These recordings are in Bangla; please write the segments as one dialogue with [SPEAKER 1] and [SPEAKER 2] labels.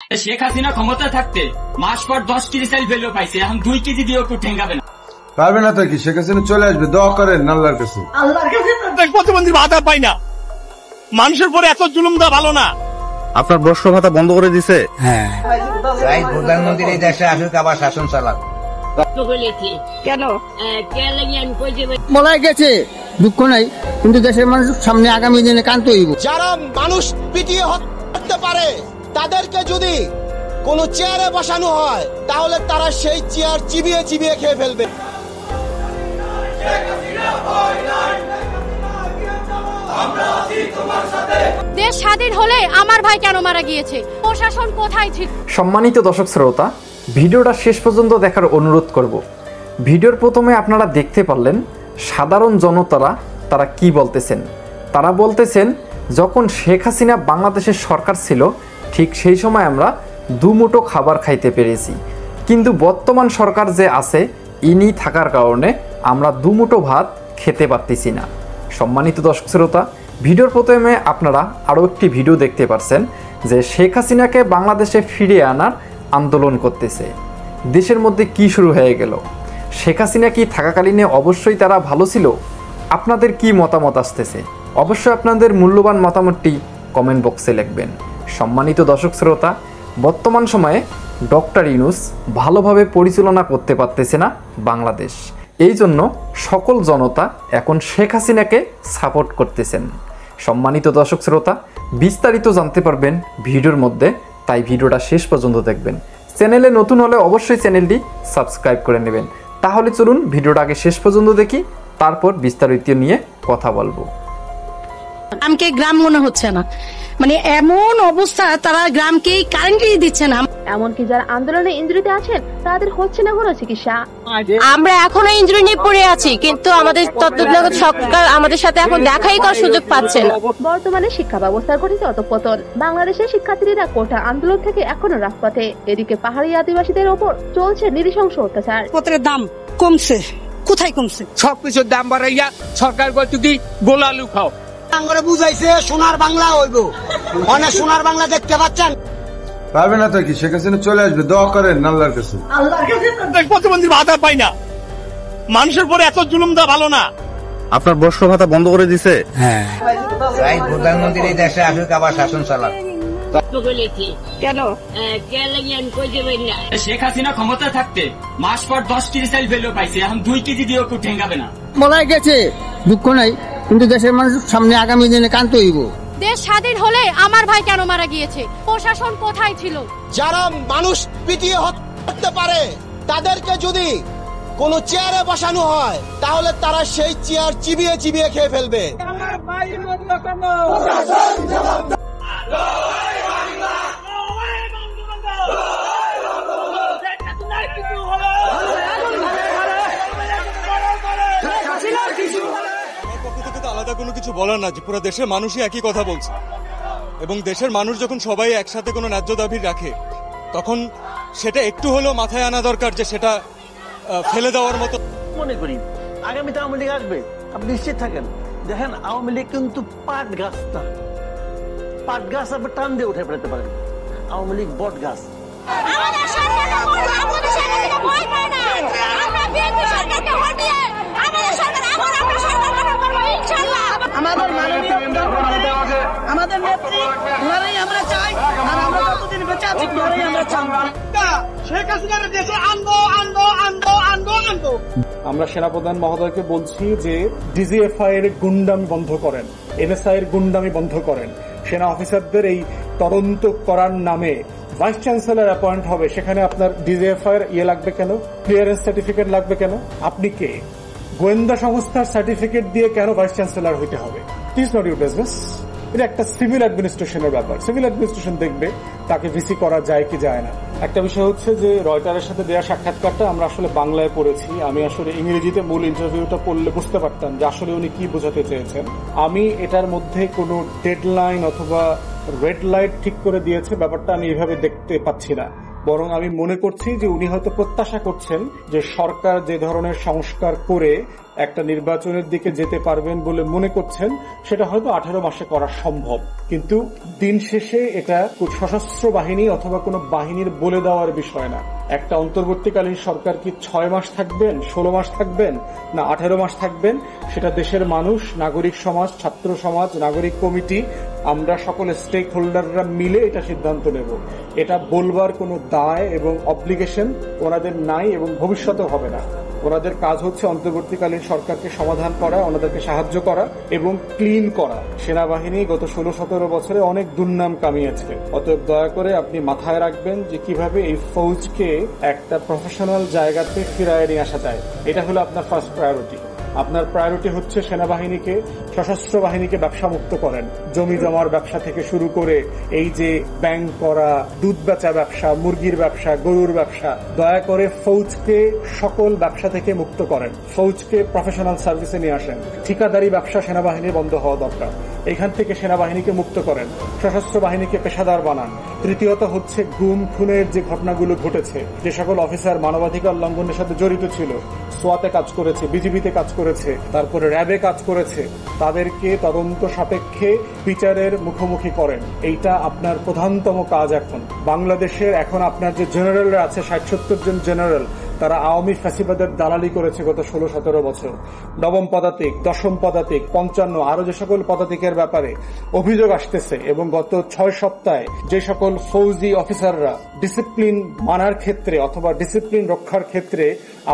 [SPEAKER 1] শেখ হাসিনা ক্ষমতা থাকতে মাস পর 10 কেজি চাল ভ্যালু পাইছে, এখন 2 কেজি দিয়েও কেউ ঠেঙ্গাবে না।
[SPEAKER 2] পারবে না তো কি? শেখ হাসিনা চলে আসবে, দোয়া করেন আল্লাহর কাছে।
[SPEAKER 3] প্রতিবন্ধী ভাতা পাই না, মানুষের পরে এত জুলুম দেওয়া ভালো না।
[SPEAKER 4] আপনার বর্ষ ভাতা বন্ধ করে দিছে।
[SPEAKER 5] হ্যাঁ, প্রধানমন্ত্রী এই দেশে আসুক, আবার শাসন চালাক।
[SPEAKER 6] কেন
[SPEAKER 7] বলাই গেছে দুঃখ নাই, কিন্তু দেশের মানুষ সামনে আগামী দিনে কান্ত হইব।
[SPEAKER 8] যারা মানুষ পিটিয়ে হত্যা পারে তাদেরকে যদি কোন চেয়ারে বসানো হয় তাহলে তারা সেই চেয়ার চিবিয়ে চিবিয়ে খেয়ে ফেলবে।
[SPEAKER 9] দেশ স্বাধীন হলে আমার ভাই কেন মারা গিয়েছে? প্রশাসন কোথায় ছিল?
[SPEAKER 10] সম্মানিত দর্শক শ্রোতা, ভিডিওটা শেষ পর্যন্ত দেখার অনুরোধ করব। ভিডিওর প্রথমে আপনারা দেখতে পারলেন সাধারণ জনতারা তারা কি বলতেছেন। তারা বলতেছেন যখন শেখ হাসিনা বাংলাদেশের সরকার ছিল ঠিক সেই সময় আমরা দুমুঠো খাবার খাইতে পেরেছি, কিন্তু বর্তমান সরকার যে আছে ইনি থাকার কারণে আমরা দুমুঠো ভাত খেতে পারতেছি না। সম্মানিত দর্শক শ্রোতা, ভিডিওর প্রথমে আপনারা আরও একটি ভিডিও দেখতে পাচ্ছেন যে শেখ হাসিনাকে বাংলাদেশে ফিরিয়ে আনার আন্দোলন করতেছে। দেশের মধ্যে কি শুরু হয়ে গেল? শেখ হাসিনা কি থাকাকালীনে অবশ্যই তারা ভালো ছিল? আপনাদের কি মতামত আসতেছে? অবশ্যই আপনাদের মূল্যবান মতামতটি কমেন্ট বক্সে লিখবেন। সম্মানিত দর্শক শ্রোতা, বর্তমান সময়ে ডক্টর ইউনূস ভালোভাবে পরিচালনা করতে পারতেছে না বাংলাদেশ, এই জন্য সকল জনতা এখন শেখ হাসিনাকে সাপোর্ট করতেছেন। সম্মানিত দর্শক শ্রোতা, বিস্তারিত জানতে পারবেন ভিডিওর মধ্যে, তাই ভিডিওটা শেষ পর্যন্ত দেখবেন। চ্যানেলে নতুন হলে অবশ্যই চ্যানেলটি সাবস্ক্রাইব করে নেবেন। তাহলে চলুন ভিডিওটা আগে শেষ পর্যন্ত দেখি, তারপর বিস্তারিত নিয়ে কথা বলবো।
[SPEAKER 6] গ্রামকে গ্রাম মনে হচ্ছে না, মানে এমন অবস্থা, তারা গ্রামকেই কারেন্টই দিচ্ছে না।
[SPEAKER 9] এমনকি যারা আন্দোলনে ইনজুরিতে আছেন তাদের হচ্ছে না কোনো চিকিৎসা।
[SPEAKER 6] আমরা এখনো ইনজুরি নিয়ে পড়ে আছি, কিন্তু আমাদের তত্ত্বাবধায়ক সরকার আমাদের সাথে এখন দেখাই করার সুযোগ পাচ্ছে না।
[SPEAKER 9] বর্তমানে শিক্ষা ব্যবস্থার ঘটিত অধঃপতন, বাংলাদেশের শিক্ষার্থীরা কোটা আন্দোলন থেকে এখনো রাজপথে। এদিকে পাহাড়ি আদিবাসীদের ওপর চলছে নৃশংস অত্যাচার।
[SPEAKER 6] পত্রের দাম কমছে, কোথায় কমছে?
[SPEAKER 3] সবকিছুর দাম বাড়াইয়া সরকার বলতে কি গোলা আলু খাও।
[SPEAKER 8] আঙ্গরে বুঝাইছে সোনার বাংলা হইব, অনেক সোনার বাংলা দেখতে পাচ্ছেন।
[SPEAKER 2] পারবে না তো কি? শেখ হাসিনা চলে আসবে, দোয়া করেন আল্লাহর কাছে।
[SPEAKER 3] প্রতিবন্ধী ভাতা পাই না, মানুষের পরে এত জুলুম দেওয়া ভালো না।
[SPEAKER 4] আপনার বর্ষ ভাতা বন্ধ করে দিছে।
[SPEAKER 5] হ্যাঁ, প্রধানমন্ত্রী এই দেশে আসুক, আবার শাসন চালাক।
[SPEAKER 6] কেন
[SPEAKER 1] শেখ হাসিনা ক্ষমতা থাকতে মাস পর 10 কেজি চাল ভ্যালু পাইছে, এখন 2 কেজি দিয়েও কেউ ঠেঙ্গাবে না।
[SPEAKER 7] বলাই গেছে দুঃখ নাই, কিন্তু দেশের মানুষ সামনে আগামী দিনে কান্ত হইব।
[SPEAKER 9] দেশ স্বাধীন হলে আমার ভাই কেন মারা গিয়েছে? প্রশাসন কোথায় ছিল?
[SPEAKER 8] যারা মানুষ পিটিয়ে হত্যা পারে তাদেরকে যদি কোন চেয়ারে বসানো হয় তাহলে তারা সেই চেয়ার চিবিয়ে চিবিয়ে খেয়ে ফেলবে।
[SPEAKER 3] আলাদা কোনো কিছু বলার না, যে পুরো দেশের মানুষই একই কথা বলছে, এবং দেশের মানুষ যখন সবাই একসাথে কোনো ন্যায্য দাবি রাখে তখন সেটা একটু হলেও মাথায় আনা দরকার যে সেটা ফেলে দেওয়ার মতো
[SPEAKER 11] মনে করি। আগামীতে আওয়ামী লীগ আসবে, আপনি নিশ্চিত থাকেন। দেখেন, আওয়ামী লীগ কিন্তু পাট গাছ না, পাট গাছ আপনি টান দিয়ে উঠে ফেলতে পারেন। আওয়ামী লীগ বট গাছ।
[SPEAKER 6] আমাদের নেত্রী লড়াই আমরা চাই, আর আমরা যতদিন বেঁচে আছি লড়াই আমরা চাই।
[SPEAKER 8] শেখ হাসিনার দেশে আনবো আনবো আনবো আনবো আনবো।
[SPEAKER 3] আমরা সেনাপ্রধান মহোদয়কে বলছি যে ডিজিএফআই এর গুন্ডামি বন্ধ করেন, এনএসআই এর গুন্ডামি বন্ধ করেন। সেনা অফিসারদের এই তদন্ত করার নামে ভাইস চ্যান্সেলর অ্যাপয়েন্ট হবে, সেখানে আপনার ডিজিএফআই এর লাগবে কেন? ক্লিয়ারেন্স সার্টিফিকেট লাগবে কেন? আপনি কে? গোয়েন্দা সংস্থার সার্টিফিকেট দিয়ে কেন ভাইস চ্যান্সেলর হইতে হবে? It is not your business. এটা একটা সিভিল অ্যাডমিনিস্ট্রেশনের ব্যাপার। সিভিল অ্যাডমিনিস্ট্রেশন দেখবে তাকে ভিসি করা যায় কি যায় না। একটা বিষয় হচ্ছে যে রয়টারের সাথে দেওয়া সাক্ষাৎকারটা আমরা আসলে বাংলায় পড়েছি, আমি আসলে ইংরেজিতে মূল ইন্টারভিউটা পড়লে বুঝতে পারতাম যে আসলে উনি কি বোঝাতে চেয়েছেন। আমি এটার মধ্যে কোনো ডেডলাইন অথবা রেড লাইট ঠিক করে দিয়েছে ব্যাপারটা আমি এইভাবে দেখতে পাচ্ছি না, বরং আমি মনে করছি যে উনি হয়তো প্রত্যাশা করছেন যে সরকার যে ধরনের সংস্কার করে একটা নির্বাচনের দিকে যেতে পারবেন বলে মনে করছেন, সেটা হয়তো 18 মাসে করা সম্ভব। কিন্তু দিন শেষে এটা সশস্ত্র বাহিনী অথবা কোনো বাহিনীর বলে দেওয়ার বিষয় না। একটা অন্তর্বর্তীকালীন সরকার কি 6 মাস থাকবেন, 16 মাস থাকবেন, না 18 মাস থাকবেন, সেটা দেশের মানুষ, নাগরিক সমাজ, ছাত্র সমাজ, নাগরিক কমিটি, আমরা সকল স্টেক হোল্ডাররা মিলে এটা সিদ্ধান্ত নেব। এটা বলবার কোনো দায় এবং অব্লিগেশন ওনাদের নাই এবং ভবিষ্যতেও হবে না। ওনাদের কাজ হচ্ছে অন্তর্বর্তীকালীন সরকারকে সমাধান করা, ওনাদেরকে সাহায্য করা এবং ক্লিন করা। সেনাবাহিনী গত 16-17 বছরে অনেক দুর্নাম কামিয়েছে। অতএব দয়া করে আপনি মাথায় রাখবেন যে কিভাবে এই ফৌজকে একটা প্রফেশনাল জায়গাতে ফিরায় নিয়ে আসা যায়। এটা হলো আপনার ফার্স্ট প্রায়োরিটি। আপনার প্রায়োরিটি হচ্ছে সেনাবাহিনীকে, সশস্ত্র বাহিনীকে ব্যবসা মুক্ত করেন। জমি জমার ব্যবসা থেকে শুরু করে এই যে ব্যাংক করা, দুধ বেচা ব্যবসা, মুরগির ব্যবসা, গরুর ব্যবসা, দয়া করে ফৌজকে সকল ব্যবসা থেকে মুক্ত করেন। ফৌজকে প্রফেশনাল সার্ভিসে নিয়ে আসেন। ঠিকাদারি ব্যবসা সেনাবাহিনীর বন্ধ হওয়া দরকার। এখান থেকে সেনাবাহিনীকে মুক্ত করেন, সশস্ত্র বাহিনীকে পেশাদার বানান। তৃতীয়ত হচ্ছে গুম খুনের যে ঘটনাগুলো ঘটেছে, যে সকল অফিসার মানবাধিকার লঙ্ঘনের সাথে জড়িত ছিল, সোয়াতে কাজ করেছে, বিজিবিতে কাজ করেছে, তারপরে র্যাবে কাজ করেছে, তাদেরকে তদন্ত সাপেক্ষে বিচারের মুখোমুখি করেন। এইটা আপনার প্রধানতম কাজ। এখন বাংলাদেশের এখন আপনার যে জেনারেলরা আছে, 60-70 জন জেনারেল, তারা আওয়ামী ফ্যাসিবাদের দালালি করেছে গত 16-17 বছর। নবম পদাতিক, দশম পদাতিক, 55 আরো যে সকল পদাতিকের ব্যাপারে অভিযোগ আসতেছে এবং গত 6 সপ্তাহে যে সকল ফৌজি অফিসাররা ডিসিপ্লিন মানার ক্ষেত্রে অথবা ডিসিপ্লিন রক্ষার ক্ষেত্রে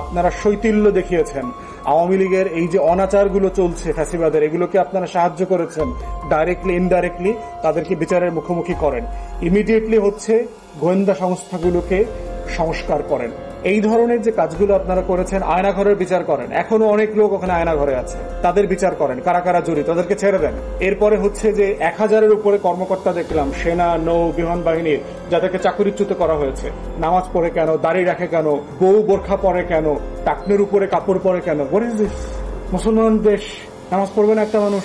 [SPEAKER 3] আপনারা শৈথিল্য দেখিয়েছেন, আওয়ামী লীগের এই যে অনাচারগুলো চলছে ফ্যাসিবাদের, এগুলোকে আপনারা সাহায্য করেছেন ডাইরেক্টলি ইনডাইরেক্টলি, তাদেরকে বিচারের মুখোমুখি করেন। ইমিডিয়েটলি হচ্ছে গোয়েন্দা সংস্থাগুলোকে সংস্কার করেন। এই ধরনের যে কাজগুলো আপনারা করেছেন, আয়নাঘরের বিচার করেন। এখনো অনেক লোক ওখানে আয়নাঘরে আছে, তাদের বিচার করেন, কারা কারা জড়িত তাদেরকে ছেড়ে দেন। এরপরে হচ্ছে যে 1000-এর উপরে কর্মকর্তা দেখলাম সেনা, নৌ, বিমান বাহিনীর, যাদেরকে চাকরিচ্যুত করা হয়েছে। নামাজ পড়ে কেন, দাড়ি রাখে কেন, বউ বোরখা পরে কেন, টাকনের উপরে কাপড় পরে কেন? What is this? মুসলমান দেশ, নামাজ পড়বে না একটা মানুষ?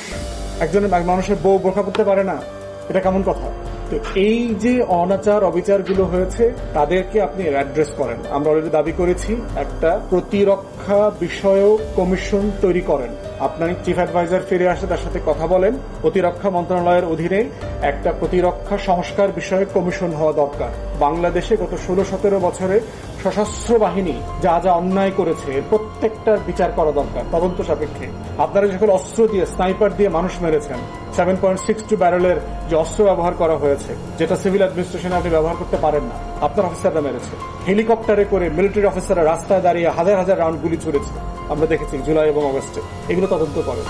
[SPEAKER 3] একজন মানুষের বউ বোরখা পড়তে পারে না? এটা কেমন কথা? তো এই যে অনাচার অবিচারগুলো হয়েছে, তাদেরকে আপনি অ্যাড্রেস করেন। আমরা অলরেডি দাবি করেছি একটা প্রতিরক্ষা বিষয়ক কমিশন তৈরি করেন। আপনার চিফ অ্যাডভাইজার ফিরে আসে, তার সাথে কথা বলেন। প্রতিরক্ষা মন্ত্রণালয়ের অধীনে একটা প্রতিরক্ষা সংস্কার বিষয়ক কমিশন হওয়া দরকার। বাংলাদেশে গত 16-17 বছরে সশস্ত্র বাহিনী যা যা অন্যায় করেছে প্রত্যেকটার বিচার করা দরকার তদন্ত সাপেক্ষে। আপনারা যখন অস্ত্র দিয়ে, স্নাইপার দিয়ে মানুষ মেরেছেন, 7.62 ব্যারেলের যে অস্ত্র ব্যবহার করা হয়েছে, যেটা সিভিল অ্যাডমিনিস্ট্রেশনে আপনি ব্যবহার করতে পারেন না, আপনার অফিসাররা মেরেছে। হেলিকপ্টারে করে মিলিটারি অফিসাররা রাস্তায় দাঁড়িয়ে হাজার হাজার রাউন্ড গুলি ছুড়েছে, আমরা দেখেছি জুলাই এবং অগস্টে। এগুলো তদন্ত করেন।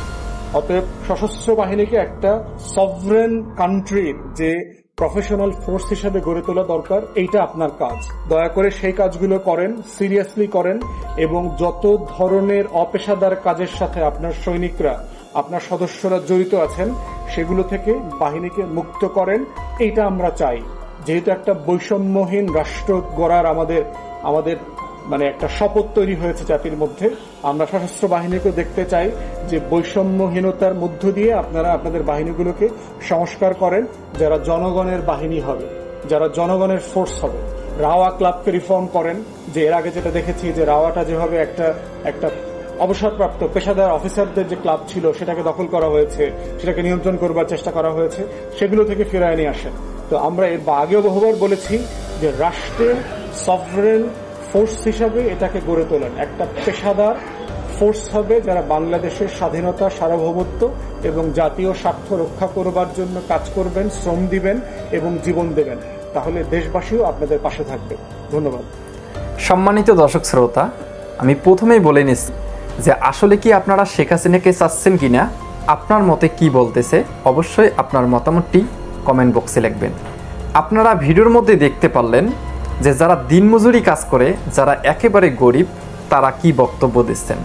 [SPEAKER 3] অতএব সশস্ত্র বাহিনীকে একটা সভরেন কান্ট্রির যে প্রফেশনাল ফোর্স হিসেবে গড়ে তোলা দরকার, এইটা আপনার কাজ। দয়া করে সেই কাজগুলো করেন, সিরিয়াসলি করেন এবং যত ধরনের অপেশাদার কাজের সাথে আপনার সৈনিকরা, আপনার সদস্যরা জড়িত আছেন, সেগুলো থেকে বাহিনীকে মুক্ত করেন। এইটা আমরা চাই। যেহেতু একটা বৈষম্যহীন রাষ্ট্র গড়ার আমাদের মানে একটা শপথ তৈরি হয়েছে জাতির মধ্যে, আমরা সশস্ত্র বাহিনীকে দেখতে চাই যে বৈষম্যহীনতার মধ্য দিয়ে আপনারা আপনাদের বাহিনীগুলোকে সংস্কার করেন, যারা জনগণের বাহিনী হবে, যারা জনগণের ফোর্স হবে। রাওয়া ক্লাবকে রিফর্ম করেন, যে এর আগে যেটা দেখেছি যে রাওয়াটা যেভাবে একটা অবসরপ্রাপ্ত পেশাদার অফিসারদের যে ক্লাব ছিল, সেটাকে দখল করা হয়েছে, সেটাকে নিয়ন্ত্রণ করবার চেষ্টা করা হয়েছে, সেগুলো থেকে ফিরায় নিয়ে আসেন। তো আমরা এর আগেও বহুবার বলেছি যে রাষ্ট্রের সভরেন ফোর্স হিসাবে এটাকে গড়ে তোলেন। একটা পেশাদার ফোর্স হবে যারা বাংলাদেশের স্বাধীনতা, সার্বভৌমত্ব এবং জাতীয় স্বার্থ রক্ষা করবার জন্য কাজ করবেন, শ্রম দিবেন এবং জীবন দেবেন। তাহলে দেশবাসীও আপনাদের পাশে থাকবে। ধন্যবাদ।
[SPEAKER 10] সম্মানিত দর্শক শ্রোতা, আমি প্রথমেই বলে নিচ্ছি যে আসলে কি আপনারা শেখ হাসিনাকে চাচ্ছেন কিনা, আপনার মতে কি বলতেছে, অবশ্যই আপনার মতামতটি কমেন্ট বক্সে লিখবেন। আপনারা ভিডিওর মধ্যে দেখতে পারলেন যে যারা দিনমজুরি কাজ করে, যারা একেবারে গরিব, তারা কি বক্তব্য দিচ্ছেন।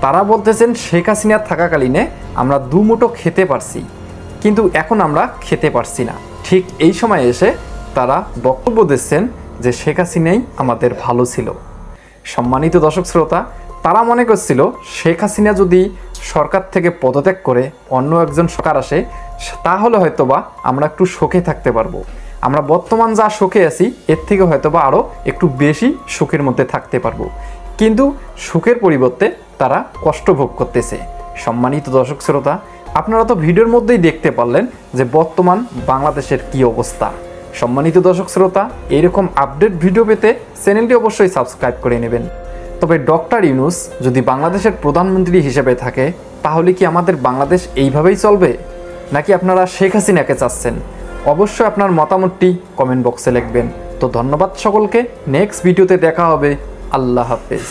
[SPEAKER 10] তারা বলতেছেন শেখ হাসিনা থাকাকালীনে আমরা দুমুঠো খেতে পারছি, কিন্তু এখন আমরা খেতে পারছি না। ঠিক এই সময় এসে তারা বক্তব্য দিচ্ছেন যে শেখ হাসিনাই আমাদের ভালো ছিল। সম্মানিত দর্শক শ্রোতা, তারা মনে করছিল শেখ হাসিনা যদি সরকার থেকে পদত্যাগ করে অন্য একজন সরকার আসে, তাহলে হয়তোবা আমরা একটু সুখে থাকতে পারবো। আমরা বর্তমান যা সুখে আছি, এর থেকে হয়তোবা আরও একটু বেশি সুখের মধ্যে থাকতে পারবো। কিন্তু সুখের পরিবর্তে তারা কষ্ট ভোগ করতেছে। সম্মানিত দর্শক শ্রোতা, আপনারা তো ভিডিওর মধ্যেই দেখতে পারলেন যে বর্তমান বাংলাদেশের কি অবস্থা। সম্মানিত দর্শক শ্রোতা, এরকম আপডেট ভিডিও পেতে চ্যানেলটি অবশ্যই সাবস্ক্রাইব করে নেবেন। তবে ডক্টর ইউনূস যদি বাংলাদেশের প্রধানমন্ত্রী হিসেবে থাকে তাহলে কি আমাদের বাংলাদেশ এইভাবেই চলবে, নাকি আপনারা শেখ হাসিনাকে চাচ্ছেন? অবশ্যই আপনার মতামতটি কমেন্ট বক্সে লিখবেন। তো ধন্যবাদ সকলকে, নেক্সট ভিডিওতে দেখা হবে। আল্লাহ হাফেজ।